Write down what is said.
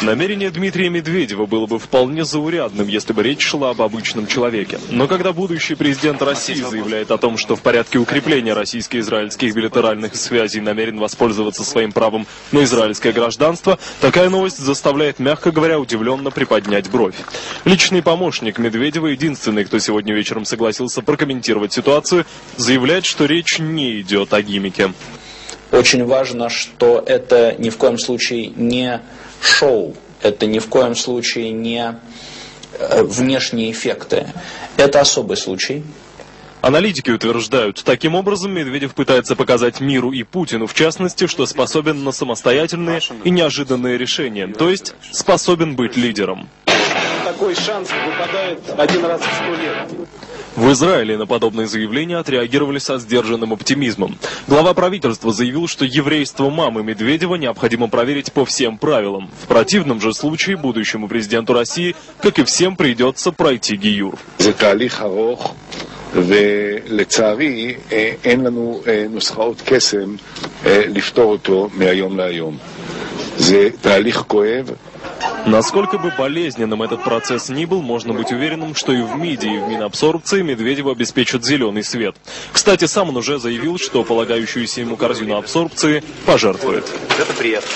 Намерение Дмитрия Медведева было бы вполне заурядным, если бы речь шла об обычном человеке. Но когда будущий президент России заявляет о том, что в порядке укрепления российско-израильских билатеральных связей намерен воспользоваться своим правом на израильское гражданство, такая новость заставляет, мягко говоря, удивленно приподнять бровь. Личный помощник Медведева, единственный, кто сегодня вечером согласился прокомментировать ситуацию, заявляет, что речь не идет о гиммике. Очень важно, что это ни в коем случае не шоу, это ни в коем случае не внешние эффекты. Это особый случай. Аналитики утверждают, таким образом Медведев пытается показать миру и Путину, в частности, что способен на самостоятельные и неожиданные решения, то есть способен быть лидером. Такой шанс выпадает один раз в 100 лет. В Израиле на подобные заявления отреагировали со сдержанным оптимизмом. Глава правительства заявил, что еврейство мамы Медведева необходимо проверить по всем правилам. В противном же случае будущему президенту России, как и всем, придется пройти гиюр. ולצערי אין לנו נוסחאות קסם לפתור אותו מהיום להיום. זה תהליך כואב. Насколько бы болезненным этот процесс ни был, можно быть уверенным, что и в МИДе, и в Минабсорбции Медведеву обеспечат зеленый свет. Кстати, сам он уже заявил, что полагающуюся ему корзину абсорбции пожертвует. Это приятно.